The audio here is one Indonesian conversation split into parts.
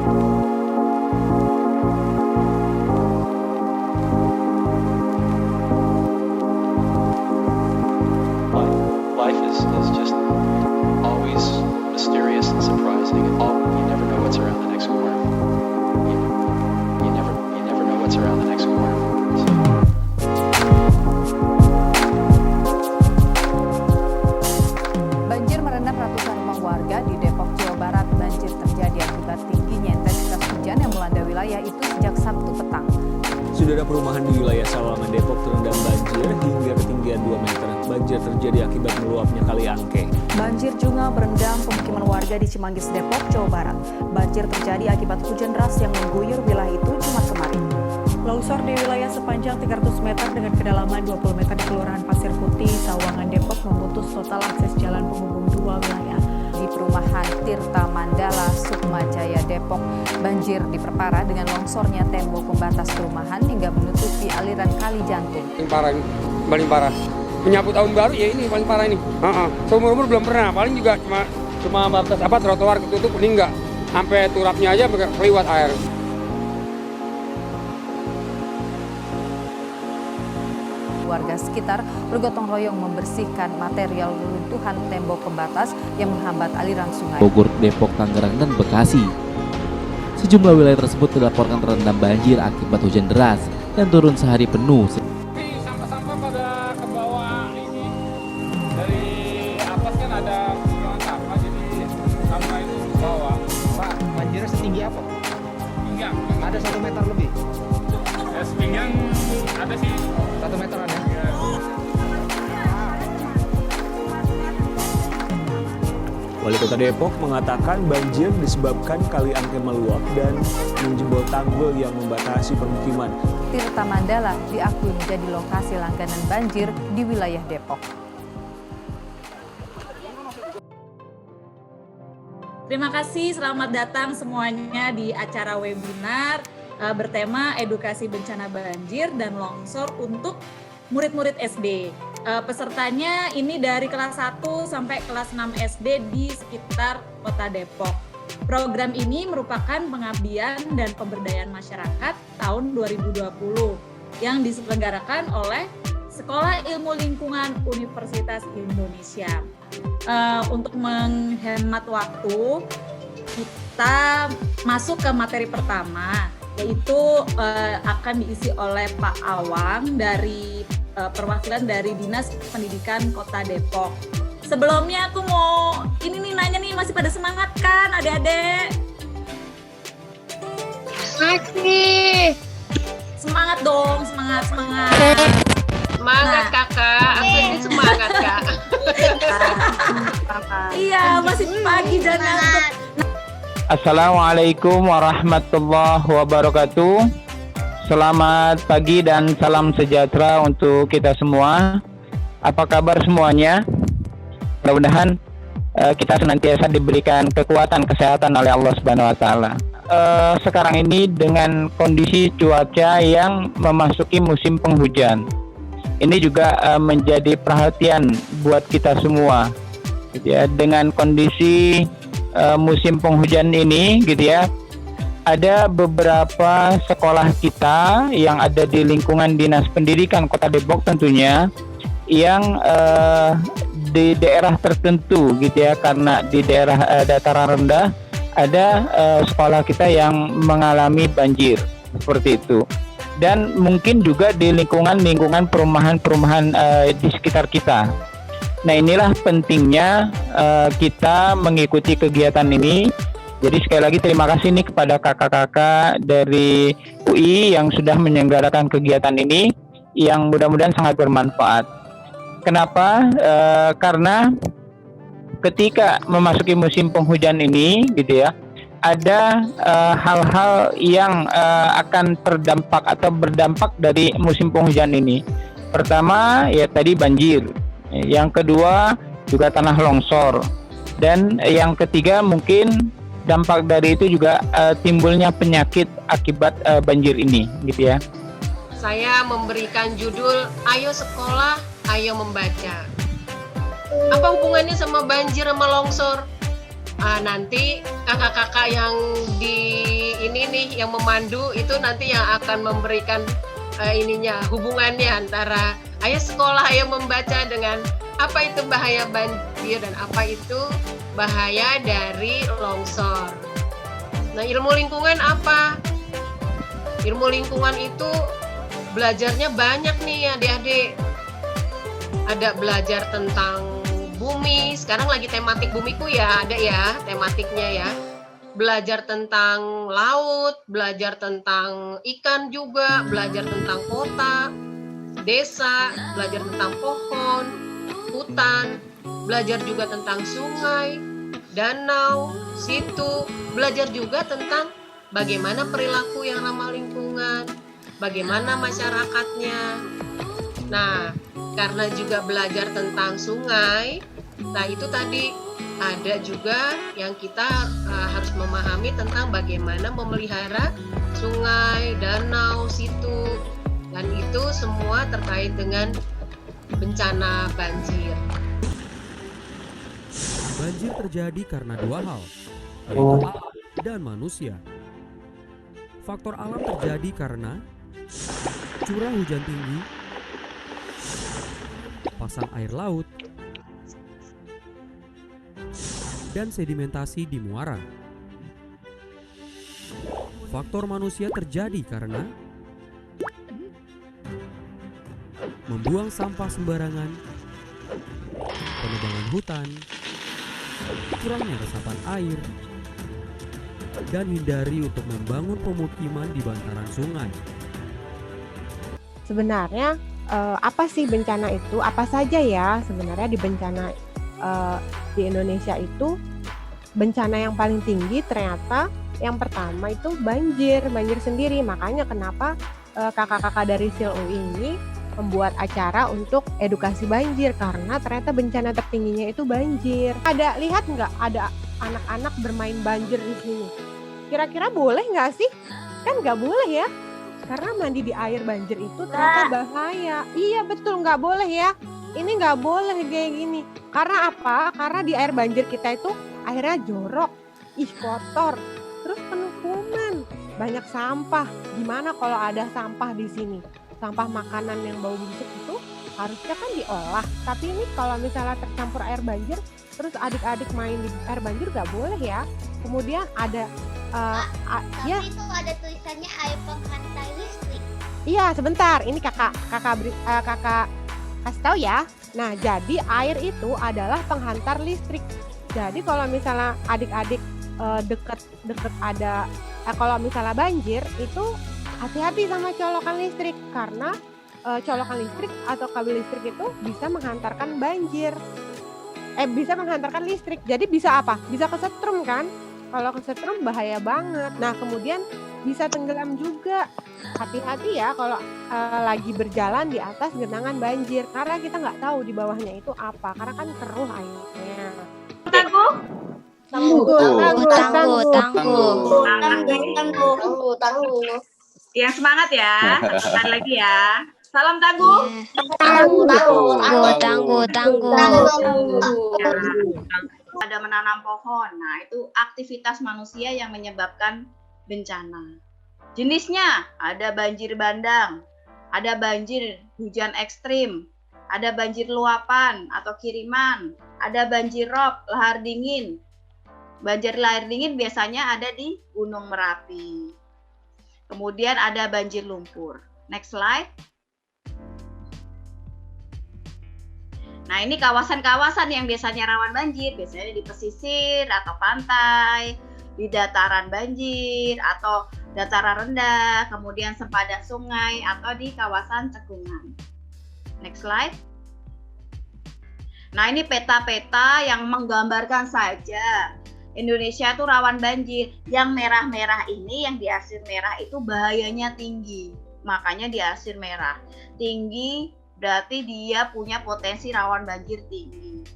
Life is just always mysterious and surprising. You never know what's around the next corner. You never know what's around the next corner. So. Banjir merendam ratusan rumah warga di Depok, Jawa Barat. Banjir terjadi akibat tingginya intensitas hujan yang melanda wilayah itu sejak Sabtu petang. Saudara, perumahan di wilayah Sawangan, Depok terendam banjir hingga ketinggian 2 meter. Banjir terjadi akibat meluapnya Kali Angke. Banjir juga merendam pemukiman warga di Cimanggis, Depok, Jawa Barat. Banjir terjadi akibat hujan deras yang mengguyur wilayah itu Jumat kemarin. Longsor di wilayah sepanjang 300 meter dengan kedalaman 20 meter di Kelurahan Pasir Putih, Sawangan, Depok memutus total akses jalan penghubung dua wilayah. Di perumahan Tirta Mandala, Sukma Jaya, Depok, banjir diperparah dengan longsornya tembok pembatas perumahan hingga menutupi aliran Kali Jantung. Paling parah. Menyambut tahun baru ya ini paling parah ini. Seumur-umur belum pernah, paling juga cuma batas trotoar ketutup, ini enggak. Sampai turapnya aja keliwat air. Warga sekitar bergotong royong membersihkan material reruntuhan tembok pembatas yang menghambat aliran sungai. Bogor, Depok, Tangerang, dan Bekasi. Sejumlah wilayah tersebut dilaporkan terendam banjir akibat hujan deras yang turun sehari penuh. Sampah-sampah pada ke bawah ini. Dari atas kan ada buangan sampah, jadi sampah itu ke bawah. Pak, banjirnya setinggi apa? Pinggang. Ada 1 meter lebih? Ya, sepinggang ada sih. 1 meteran ya? Wali Kota Depok mengatakan banjir disebabkan Kali Angke meluap dan menjebol tanggul yang membatasi permukiman. Tirta Mandala diakui menjadi lokasi langganan banjir di wilayah Depok. Terima kasih, selamat datang semuanya di acara webinar bertema edukasi bencana banjir dan longsor untuk murid-murid SD. Pesertanya ini dari kelas 1 sampai kelas 6 SD di sekitar Kota Depok. Program ini merupakan pengabdian dan pemberdayaan masyarakat tahun 2020 yang diselenggarakan oleh Sekolah Ilmu Lingkungan Universitas Indonesia. Untuk menghemat waktu, kita masuk ke materi pertama, yaitu akan diisi oleh Pak Awang dari perwakilan dari Dinas Pendidikan Kota Depok. Sebelumnya aku mau nanya nih, masih pada semangat kan adik-adik? Masih. Semangat dong, semangat. Semangat kakak, aku ini semangat kak. Iya, masih pagi dan ngantuk. Assalamualaikum warahmatullahi wabarakatuh. Selamat pagi dan salam sejahtera untuk kita semua. Apa kabar semuanya? Mudah-mudahan kita senantiasa diberikan kekuatan kesehatan oleh Allah Subhanahu wa taala. Sekarang ini dengan kondisi cuaca yang memasuki musim penghujan. Ini juga menjadi perhatian buat kita semua. Gitu ya, dengan kondisi musim penghujan ini gitu ya. Ada beberapa sekolah kita yang ada di lingkungan Dinas Pendidikan Kota Depok tentunya yang di daerah tertentu gitu ya, karena di daerah dataran rendah ada sekolah kita yang mengalami banjir seperti itu, dan mungkin juga di lingkungan perumahan di sekitar kita. Nah, inilah pentingnya kita mengikuti kegiatan ini. Jadi sekali lagi terima kasih nih kepada kakak-kakak dari UI yang sudah menyelenggarakan kegiatan ini, yang mudah-mudahan sangat bermanfaat. Kenapa? Karena ketika memasuki musim penghujan ini gitu ya, ada hal-hal yang akan terdampak atau berdampak dari musim penghujan ini. Pertama ya tadi banjir, yang kedua juga tanah longsor, dan yang ketiga mungkin dampak dari itu juga timbulnya penyakit akibat banjir ini gitu ya. Saya memberikan judul Ayo Sekolah, Ayo Membaca. Apa hubungannya sama banjir sama longsor? nanti kakak-kakak yang di ini nih yang memandu itu nanti yang akan memberikan hubungannya antara ayo sekolah, ayo membaca dengan apa itu bahaya banjir dan apa itu bahaya dari longsor. Nah, ilmu lingkungan apa? Ilmu lingkungan itu belajarnya banyak nih adik-adik. Ada belajar tentang bumi, sekarang lagi tematik bumiku ya, ada ya tematiknya ya. Belajar tentang laut, belajar tentang ikan juga, belajar tentang kota, desa, belajar tentang pohon, hutan, belajar juga tentang sungai, danau, situ, belajar juga tentang bagaimana perilaku yang ramah lingkungan, bagaimana masyarakatnya. Nah, karena juga belajar tentang sungai, nah itu tadi ada juga yang kita harus memahami tentang bagaimana memelihara sungai, danau, situ, dan itu semua terkait dengan bencana banjir. Banjir terjadi karena dua hal, yaitu alam dan manusia. Faktor alam terjadi karena curah hujan tinggi, pasang air laut, dan sedimentasi di muara. Faktor manusia terjadi karena membuang sampah sembarangan, penebangan hutan, kurangnya resapan air, dan hindari untuk membangun pemukiman di bantaran sungai. Sebenarnya apa sih bencana itu? Apa saja ya sebenarnya di bencana di Indonesia itu? Bencana yang paling tinggi ternyata yang pertama itu banjir sendiri. Makanya kenapa kakak-kakak dari SIL-UI ini membuat acara untuk edukasi banjir, karena ternyata bencana tertingginya itu banjir. Ada lihat nggak ada anak-anak bermain banjir di sini? Kira-kira boleh nggak sih? Kan nggak boleh ya, karena mandi di air banjir itu ternyata bahaya. Iya betul, nggak boleh ya. Ini nggak boleh kayak gini. Karena apa? Karena di air banjir kita itu airnya jorok, kotor, terus penuh kuman, banyak sampah. Gimana kalau ada sampah di sini? Sampah makanan yang bau busuk itu harusnya kan diolah. Tapi ini kalau misalnya tercampur air banjir, terus adik-adik main di air banjir nggak boleh ya. Kemudian ada tapi itu ada tulisannya air penghantar listrik. Iya sebentar, ini kakak kasih tahu ya. Nah jadi air itu adalah penghantar listrik. Jadi kalau misalnya adik-adik deket ada kalau misalnya banjir itu hati-hati sama colokan listrik, karena colokan listrik atau kabel listrik itu bisa menghantarkan banjir. Bisa menghantarkan listrik. Jadi bisa apa? Bisa kesetrum kan? Kalau kesetrum bahaya banget. Nah, kemudian bisa tenggelam juga. Hati-hati ya kalau lagi berjalan di atas genangan banjir, karena kita nggak tahu di bawahnya itu apa, karena kan keruh airnya. Tangguh. Yang semangat ya. Sekali lagi ya. Salam tangguh. Tangguh. Ada menanam pohon. Nah, itu aktivitas manusia yang menyebabkan bencana. Jenisnya ada banjir bandang, ada banjir hujan ekstrim, ada banjir luapan atau kiriman, ada banjir rob, lahar dingin. Banjir lahar dingin biasanya ada di Gunung Merapi. Kemudian ada banjir lumpur. Next slide. Nah, ini kawasan-kawasan yang biasanya rawan banjir, biasanya di pesisir atau pantai, di dataran banjir atau dataran rendah, kemudian sempadan sungai atau di kawasan cekungan. Next slide. Nah, ini peta-peta yang menggambarkan saja Indonesia itu rawan banjir. Yang merah-merah ini, yang diarsir merah itu bahayanya tinggi. Makanya diarsir merah. Tinggi berarti dia punya potensi rawan banjir tinggi.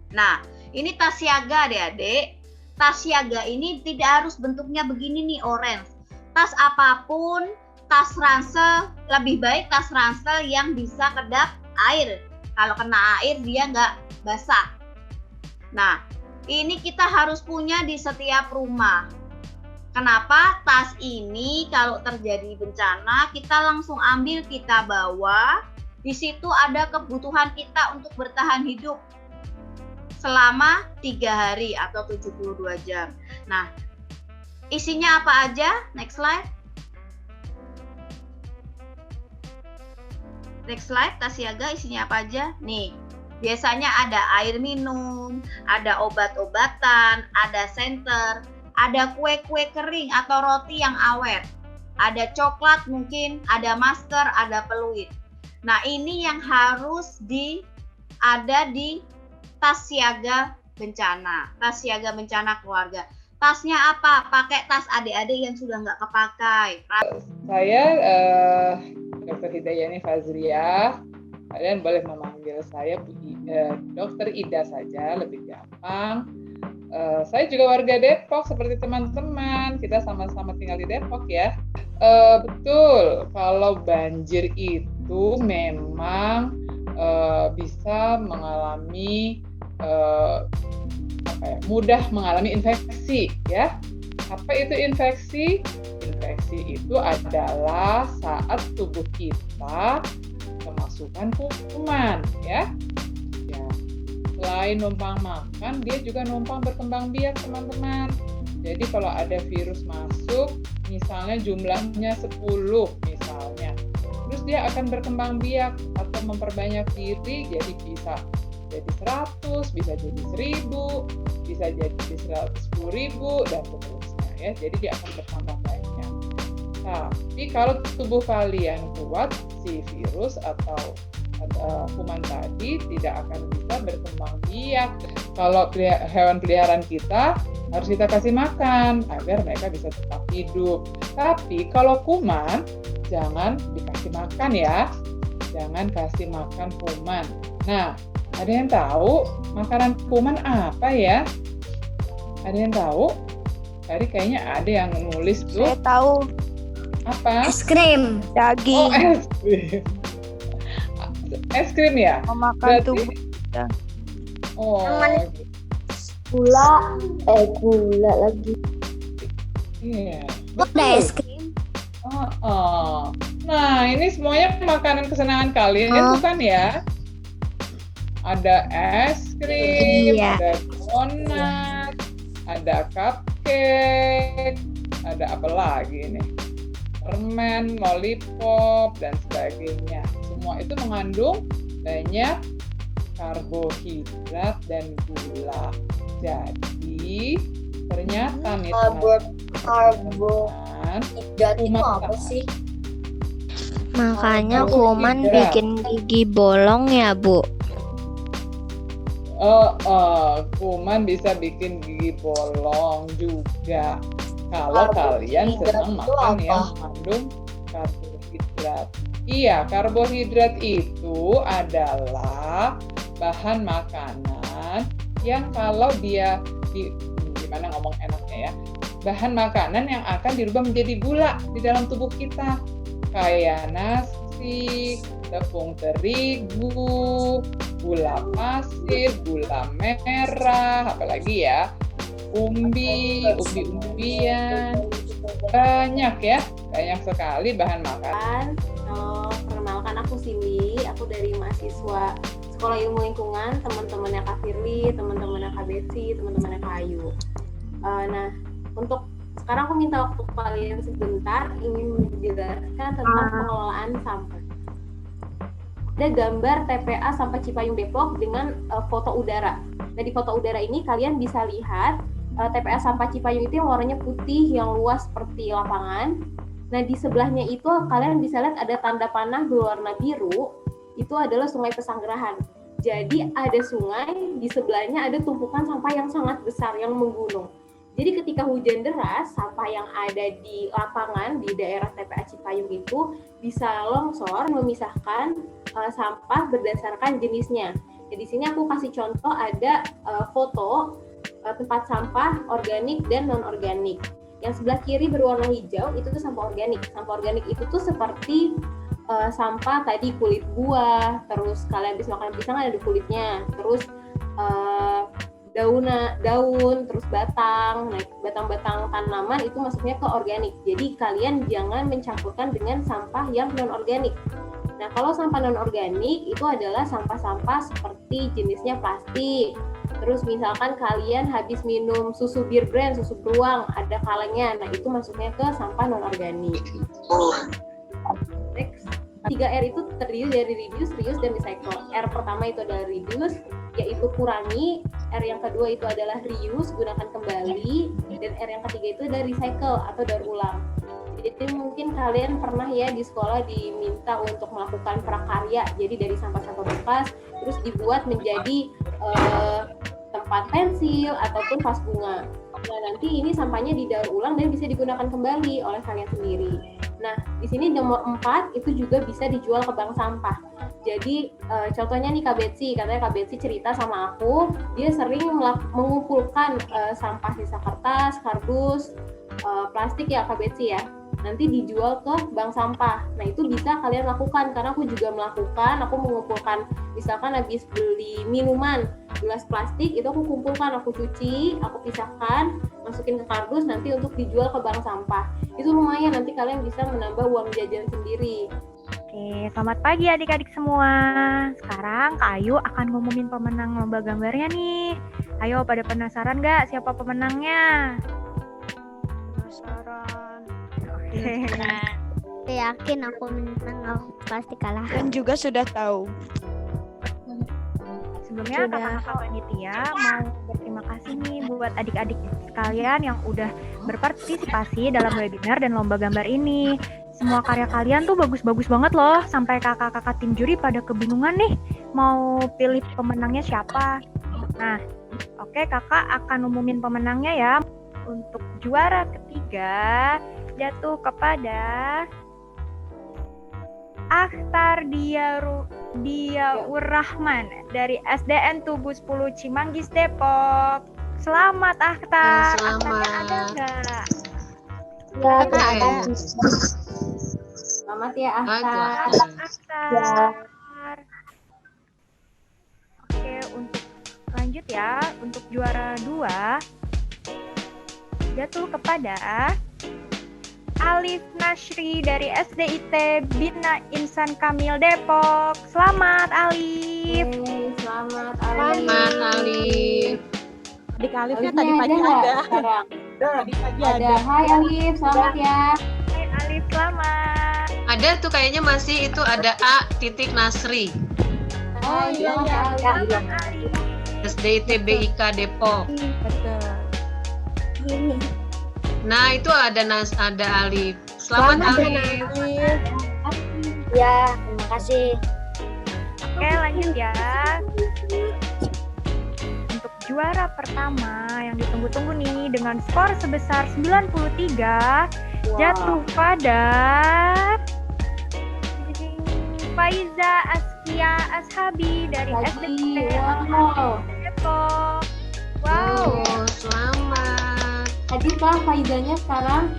Nah, ini tas siaga adik-adik. Tas siaga ini tidak harus bentuknya begini nih, orange. Tas apapun, tas ransel, lebih baik tas ransel yang bisa kedap air. Kalau kena air dia nggak basah. Nah, Ini kita harus punya di setiap rumah. Kenapa? Tas ini kalau terjadi bencana kita langsung ambil, kita bawa. Di situ ada kebutuhan kita untuk bertahan hidup selama 3 hari atau 72 jam. Nah, isinya apa aja? Next slide. Next slide, tas siaga isinya apa aja? Nih, biasanya ada air minum, ada obat-obatan, ada senter, ada kue-kue kering atau roti yang awet, ada coklat mungkin, ada masker, ada peluit. Nah, ini yang harus ada di tas siaga bencana, tas siaga bencana keluarga. Tasnya apa? Pakai tas adik-adik yang sudah nggak kepakai. Saya Dr. Hidayani Fazriah. Kalian boleh memanggil saya Dr. Ida saja, lebih gampang. Saya juga warga Depok seperti teman-teman. Kita sama-sama tinggal di Depok ya. Betul, kalau banjir itu memang bisa mengalami mudah mengalami infeksi ya. Apa itu infeksi? Infeksi itu adalah saat tubuh kita kemasukan kuman ya. Selain numpang makan, dia juga numpang berkembang biak teman-teman. Jadi kalau ada virus masuk, misalnya jumlahnya 10 misalnya, terus dia akan berkembang biak atau memperbanyak diri, jadi bisa jadi 100, bisa jadi 1000, bisa jadi 110.000 dan seterusnya ya. Jadi dia akan bertambah banyak. Tapi kalau tubuh kalian kuat, si virus atau kuman tadi tidak akan bisa berkembang biak. Kalau hewan peliharaan kita harus kita kasih makan agar mereka bisa tetap hidup. Tapi kalau kuman jangan dikasih makan ya. Jangan kasih makan kuman. Nah, ada yang tahu makanan kuman apa ya? Ada yang tahu? Tadi kayaknya ada yang nulis tuh. Saya tahu. Apa? Es krim, daging. Oh, es krim. Es krim ya? Memakan tubuh. Oh. Gula lagi. Iya. Ada es krim. Nah, ini semuanya makanan kesenangan kalian bukan ya? Ada es krim, ada donat, ada cupcake, ada apa lagi nih? Permen, lollipop, dan sebagainya. Semua itu mengandung banyak karbohidrat dan gula. Jadi ternyata nih karbohidrat itu apa sih? Makanya kuman bikin gigi bolong ya, Bu? Kuman bisa bikin gigi bolong juga. Kalau kalian sedang makan yang mengandung karbohidrat. Iya, karbohidrat itu adalah bahan makanan yang kalau dia gimana ngomong enaknya ya, bahan makanan yang akan dirubah menjadi gula di dalam tubuh kita, kayak nasi, tepung terigu, gula pasir, gula merah, apalagi ya, umbi-umbian, banyak ya, banyak sekali bahan makanan. Perkenalkan, aku Cindy, aku dari mahasiswa Sekolah Ilmu Lingkungan, teman-temannya Kak Firly, teman-temannya Kak Betsy, teman-temannya Kak Ayu. Nah, untuk sekarang aku minta waktu kalian sebentar ingin menjelaskan tentang pengelolaan sampah. Ada gambar TPA Sampah Cipayung Depok dengan foto udara. Nah, di foto udara ini kalian bisa lihat TPA Sampah Cipayung itu yang warnanya putih, yang luas seperti lapangan. Nah, di sebelahnya itu kalian bisa lihat ada tanda panah berwarna biru, itu adalah Sungai Pesanggerahan. Jadi ada sungai, di sebelahnya ada tumpukan sampah yang sangat besar, yang menggunung. Jadi ketika hujan deras, sampah yang ada di lapangan, di daerah TPA Cipayung itu bisa longsor, memisahkan sampah berdasarkan jenisnya. Jadi di sini aku kasih contoh, ada foto tempat sampah organik dan non-organik. Yang sebelah kiri berwarna hijau itu tuh sampah organik. Sampah organik itu tuh seperti sampah tadi kulit buah, terus kalian habis makan pisang ada di kulitnya, terus daun, terus batang. Nah, batang-batang tanaman itu masuknya ke organik. Jadi kalian jangan mencampurkan dengan sampah yang non-organik. Nah, kalau sampah non-organik itu adalah sampah-sampah seperti jenisnya plastik. Terus misalkan kalian habis minum susu bir brand, susu beruang, ada kalengnya. Nah, itu masuknya ke sampah non-organik. Next. 3R itu terdiri dari reduce, reuse, dan recycle. R pertama itu adalah reduce, yaitu kurangi. R yang kedua itu adalah reuse, gunakan kembali. Dan R yang ketiga itu adalah recycle atau daur ulang. Jadi mungkin kalian pernah ya di sekolah diminta untuk melakukan prakarya. Jadi dari sampah-sampah bekas terus dibuat menjadi tempat pensil ataupun vas bunga. Nah, nanti ini sampahnya didaur ulang dan bisa digunakan kembali oleh kalian sendiri. Nah, di sini nomor 4 itu juga bisa dijual ke bank sampah. Jadi contohnya nih Kak Betsy, katanya Kak Betsy cerita sama aku, dia sering mengumpulkan sampah sisa kertas, kardus, plastik ya Kak Betsy ya. Nanti dijual ke bank sampah. Nah, itu bisa kalian lakukan karena aku juga melakukan, aku mengumpulkan misalkan habis beli minuman, gelas plastik itu aku kumpulkan, aku cuci, aku pisahkan, masukin ke kardus nanti untuk dijual ke bank sampah. Itu lumayan, nanti kalian bisa menambah uang jajan sendiri. Oke, selamat pagi adik-adik semua. Sekarang Kak Ayu akan ngumumin pemenang lomba gambarnya nih. Ayo, pada penasaran nggak siapa pemenangnya? Penasaran. Oke. Saya yakin aku menang, aku pasti kalah. Dan juga sudah tahu. Sebelumnya kakak-kakak panitia mau berterima kasih nih buat adik-adik sekalian yang udah berpartisipasi dalam webinar dan lomba gambar ini. Semua karya kalian tuh bagus-bagus banget loh, sampai kakak-kakak tim juri pada kebingungan nih mau pilih pemenangnya siapa. Nah, oke, kakak akan umumin pemenangnya ya. Untuk juara ketiga jatuh kepada Akhtar Diaur Rahman dari SDN Tugu 10 Cimanggis Depok. Selamat Akhtar. Selamat. Akhtarnya ada nggak? Ada. Selamat ya Akhtar. Akhtar. Oke, untuk lanjut ya, untuk juara 2 jatuh kepada Alif Nasri dari SDIT Bina Insan Kamil Depok. Selamat Alif. Selamat Alif. Selamat Alif. Adik Alifnya tadi pagi ada. Tadi pagi ada. Hai Alif, selamat ya. Hai Alif, selamat. Ada tuh kayaknya masih itu ada A titik Nasri. Oh iya, Selamat Alif. SDIT BIK Depok. Betul. Nah, itu ada Alif. Selamat Alif. Ya, terima kasih. Oke, lanjut ya. Untuk juara pertama yang ditunggu-tunggu nih dengan skor sebesar 93 jatuh pada Faiza Askia Ashabi dari SDIT Depok. Wow. Selamat. Hadir kah Faizanya sekarang?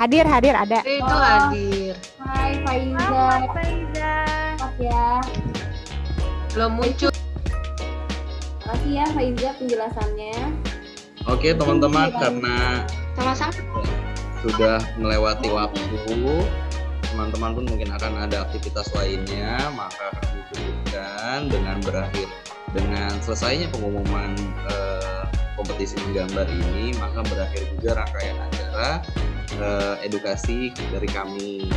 Hadir ada. Itu hadir. Hai Faiza. Selamat Faiza. Selamat ya. Belum muncul. Makasih ya Faiza penjelasannya. Oke teman-teman, karena Sama-sama. sudah melewati waktu, teman-teman pun mungkin akan ada aktivitas lainnya, maka kami cukupkan dengan selesainya pengumuman kompetisi menggambar ini, maka berakhir juga rangkaian acara edukasi dari kami.